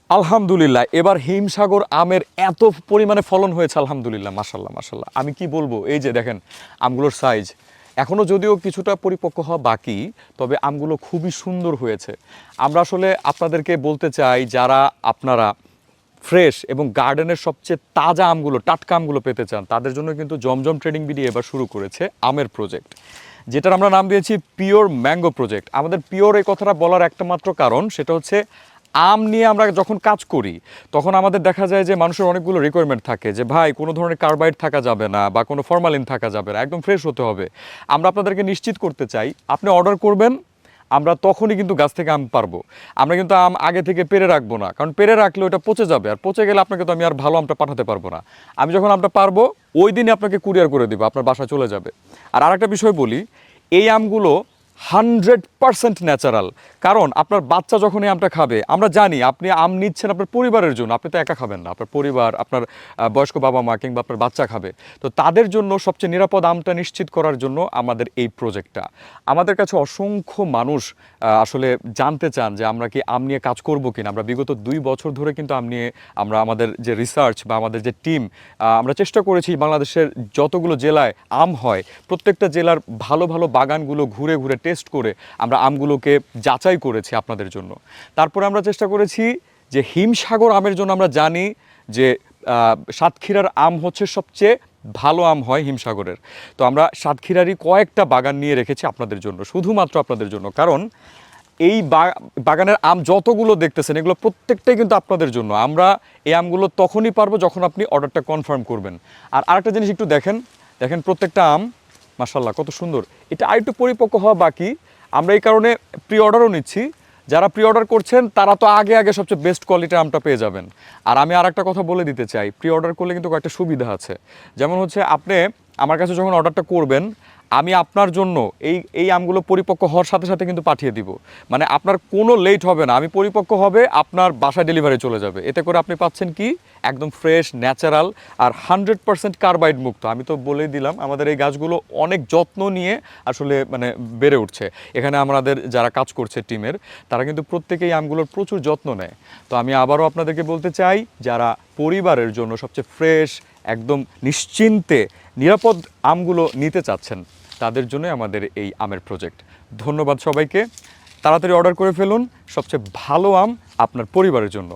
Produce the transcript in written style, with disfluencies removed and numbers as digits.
আলহামদুলিল্লাহ, এবার হিমসাগর আমের এত পরিমাণে ফলন হয়েছে, আলহামদুলিল্লাহ, মাশাল্লাহ মাশাল্লাহ। আমি কি বলবো, এই যে দেখেন আমগুলোর সাইজ, এখনও যদিও কিছুটা পরিপক্ক হওয়া বাকি, তবে আমগুলো খুবই সুন্দর হয়েছে। আমরা আসলে আপনাদেরকে বলতে চাই, যারা আপনারা ফ্রেশ এবং গার্ডেনের সবচেয়ে তাজা আমগুলো, টাটকা আমগুলো পেতে চান, তাদের জন্য কিন্তু জমজম ট্রেডিং বিডি এবার শুরু করেছে আমের প্রজেক্ট, যেটার আমরা নাম দিয়েছি পিওর ম্যাঙ্গো প্রজেক্ট। আমাদের পিওর এই কথাটা বলার একটা মাত্র কারণ, সেটা হচ্ছে আম নিয়ে আমরা যখন কাজ করি তখন আমাদের দেখা যায় যে মানুষের অনেকগুলো রিকোয়ারমেন্ট থাকে, যে ভাই কোনো ধরনের কার্বাইড থাকা যাবে না বা কোনো ফরমালিন থাকা যাবে না, একদম ফ্রেশ হতে হবে। আমরা আপনাদেরকে নিশ্চিত করতে চাই, আপনি অর্ডার করবেন, আমরা তখনই কিন্তু গাছ থেকে আম পারবো। আমরা কিন্তু আম আগে থেকে পেরে রাখবো না, কারণ পেরে রাখলে ওটা পচে যাবে, আর পচে গেলে আপনাকে তো আমি আর ভালো আমটা পাঠাতে পারবো না। আমি যখন আমটা পারবো ওই দিনই আপনাকে কুরিয়ার করে দিব, আপনার বাসা চলে যাবে। আর আরেকটা বিষয় বলি, এই আমগুলো 100% ন্যাচারাল। কারণ আপনার বাচ্চা যখন এই আমটা খাবে, আমরা জানি আপনি আম নিচ্ছেন আপনার পরিবারের জন্য, আপনি তো একা খাবেন না, আপনার পরিবার, আপনার বয়স্ক বাবা মা কিংবা আপনার বাচ্চা খাবে। তো তাদের জন্য সবচেয়ে নিরাপদ আমটা নিশ্চিত করার জন্য আমাদের এই প্রজেক্টটা। আমাদের কাছে অসংখ্য মানুষ আসলে জানতে চান যে আমরা কি আম নিয়ে কাজ করবো কিনা। আমরা বিগত 2 বছর ধরে কিন্তু আম নিয়ে আমরা আমাদের যে রিসার্চ বা আমাদের যে টিম, আমরা চেষ্টা করেছি বাংলাদেশের যতগুলো জেলায় আম হয় প্রত্যেকটা জেলার ভালো ভালো বাগানগুলো ঘুরে ঘুরে টেস্ট করে আমরা আমগুলোকে যাচাই করেছি আপনাদের জন্য। তারপরে আমরা চেষ্টা করেছি যে হিমসাগর আমের জন্য আমরা জানি যে সাতক্ষীরার আম হচ্ছে সবচেয়ে ভালো আম হয় হিমসাগরের। তো আমরা সাতক্ষীরারই কয়েকটা বাগান নিয়ে রেখেছি আপনাদের জন্য, শুধুমাত্র আপনাদের জন্য। কারণ এই বাগানের আম যতগুলো দেখতেছেন এগুলো প্রত্যেকটাই কিন্তু আপনাদের জন্য। আমরা এই আমগুলো তখনই পারবো যখন আপনি অর্ডারটা কনফার্ম করবেন। আর আরেকটা জিনিস একটু দেখেন, দেখেন প্রত্যেকটা আম মাশাল্লাহ কত সুন্দর। এটা আরেকটু পরিপক্ক হওয়া বাকি, আমরা এই কারণে প্রি অর্ডারও নিচ্ছি। যারা প্রি অর্ডার করছেন তারা তো আগে আগে সবচেয়ে বেস্ট কোয়ালিটির আমটা পেয়ে যাবেন। আর আমি আর একটা কথা বলে দিতে চাই, প্রি অর্ডার করলে কিন্তু কয়েকটা সুবিধা আছে। যেমন হচ্ছে, আপনি আমার কাছে যখন অর্ডারটা করবেন, আমি আপনার জন্য এই আমগুলো পরিপক্ক হওয়ার সাথে সাথে কিন্তু পাঠিয়ে দিব। মানে আপনার কোনো লেট হবে না, আমি পরিপক্ক হবে আপনার বাসায় ডেলিভারি চলে যাবে। এতে করে আপনি পাচ্ছেন কি, একদম ফ্রেশ, ন্যাচারাল আর 100% কার্বাইড মুক্ত। আমি তো বলেই দিলাম, আমাদের এই গাছগুলো অনেক যত্ন নিয়ে আসলে মানে বেড়ে উঠছে। এখানে আমাদের যারা কাজ করছে টিমের, তারা কিন্তু প্রত্যেকেই আমগুলোর প্রচুর যত্ন নেয়। তো আমি আবারও আপনাদেরকে বলতে চাই, যারা পরিবারের জন্য সবচেয়ে ফ্রেশ, একদম নিশ্চিন্তে নিরাপদ আমগুলো নিতে চাচ্ছেন, তাদের জন্যই আমাদের এই আমের প্রজেক্ট। ধন্যবাদ সবাইকে। তাড়াতাড়ি অর্ডার করে ফেলুন সবচেয়ে ভালো আম আপনার পরিবারের জন্য।